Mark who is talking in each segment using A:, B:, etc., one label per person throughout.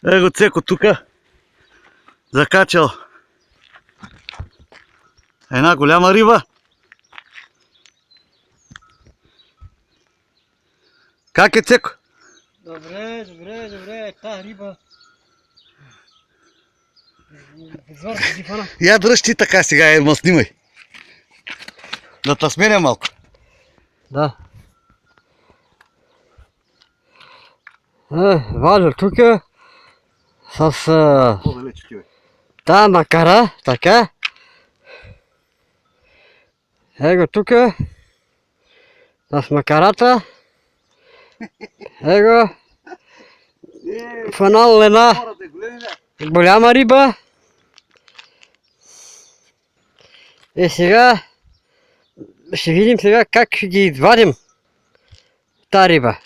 A: Его Цеко тука закачал една голяма риба. Как е, Цеко?
B: Добре, та риба.
A: Я дръж ти така сега, Ерма, снимай. Да те сменя малко.
B: Да. Валя тук с
A: По-далече ти, бе.
B: тази макара, така. Его тук с макарата. Его фанал една голяма риба. И сега ще видим сега как ще ги извадим тази риба.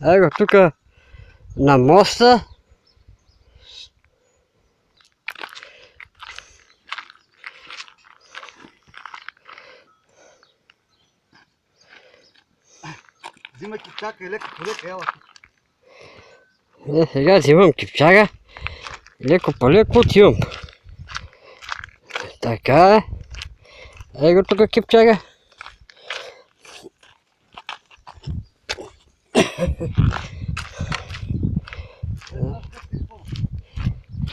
B: Его тук на моста.
A: Взимай кипчака и леко по леко, ела.
B: Сега взимам кипчага. Леко по леко отивам. Така. Его тук кипчага.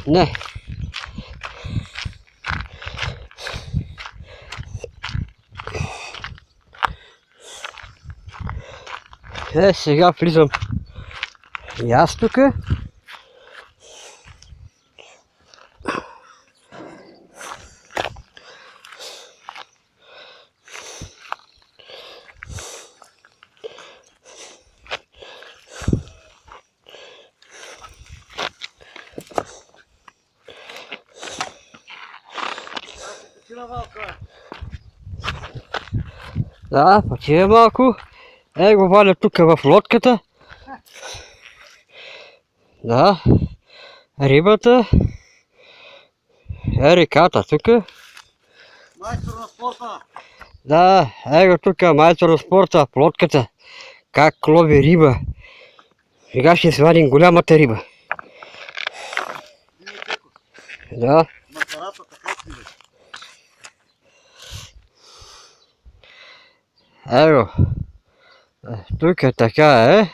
B: Не. Сега влизам и аз тук. Да, почива малко. Го валя тук в лодката. Да. Рибата. Реката тук.
A: Майстор на спорта.
B: Да, го тук майстор на спорта в лодката. Как лови риба. Сега ще сварим голямата риба. Да.
A: Макарата така си, бе.
B: Его. Тук така е.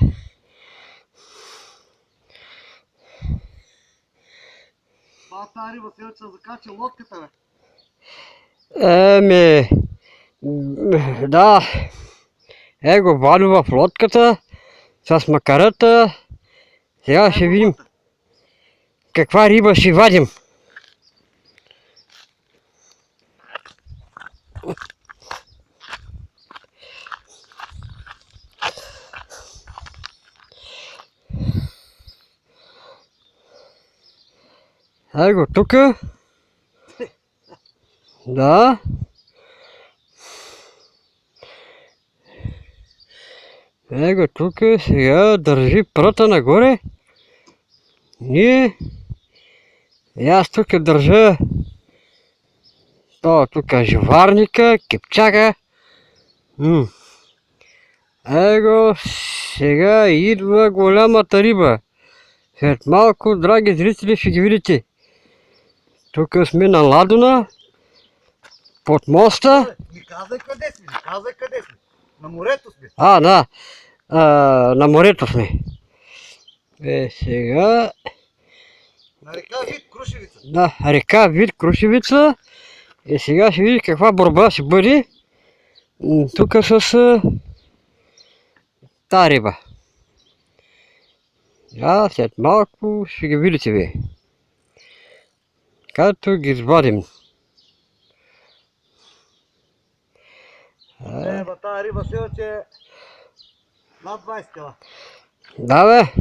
A: Това тази риба сега ще закача лодката, бе.
B: Да. Го валю в лодката с макарата. Сега ще видим каква риба ще вадим. Его тук. Да. Его тук сега държи пръта нагоре. Ние. И аз тук държа тук живарника, кипчака. Его сега идва голямата риба. След малко, драги зрители, ще ги видите. Тук сме на ладона, под моста.
A: Не казай къде сме, не казай къде сме. На морето сме.
B: Да, на морето сме. Сега...
A: На река Вид Крушевица.
B: Да, река Вид Крушевица. И сега ще видим каква борба ще бъде. Тук с тази риба. След малко ще ги видите вие. Като ги извадим.
A: Тази риба сега че е над 20 кила.
B: Да, бе.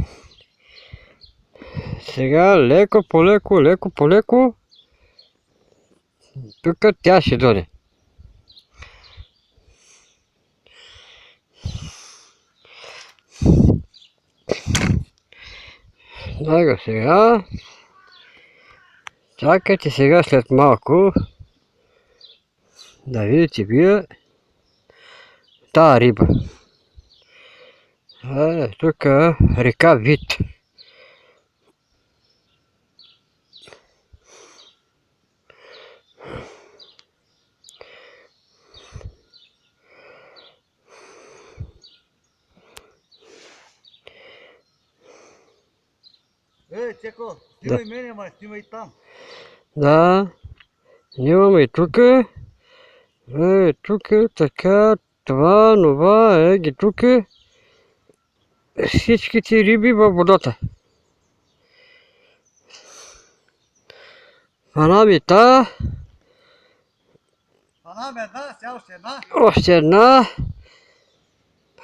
B: Сега леко по леко. Тук тя ще дойде. Дай сега. Чакайте сега след малко да видите вие тази риба. Тук река Вит.
A: Чеко, снимай мене, ма снимай там.
B: Да, снимаме и тук. Тук, така, това, ги тук. Всичките риби във водата. Панамита.
A: Панам една, сега още една.
B: Още една.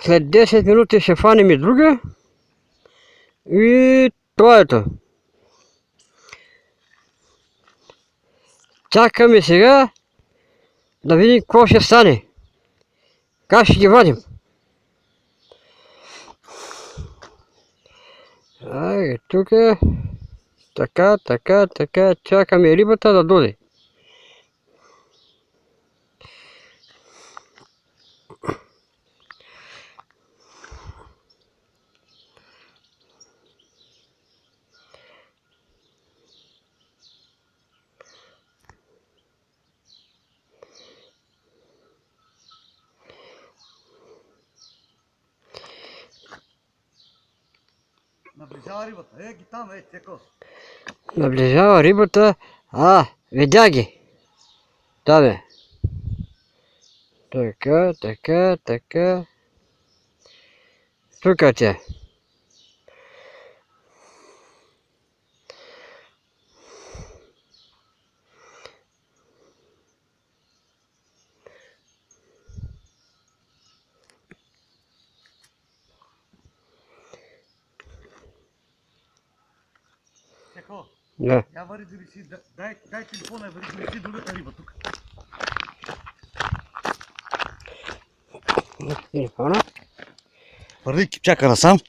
B: След 10 минути ще фанем и друга. И това ето. Чакаме сега да видим какво ще стане. Как ще ги вадим. Тук. Така. Чакаме рибата да дойде.
A: Наближава рибата. Ги там, Чеко.
B: Наближава рибата. Видя ги. Да, бе. Така. Тук тя.
A: Чеко,
B: Да.
A: я вари да ви си, дай телефона и вари да ви си другата риба тук.
B: Телефона.
A: Върви кипчака насам.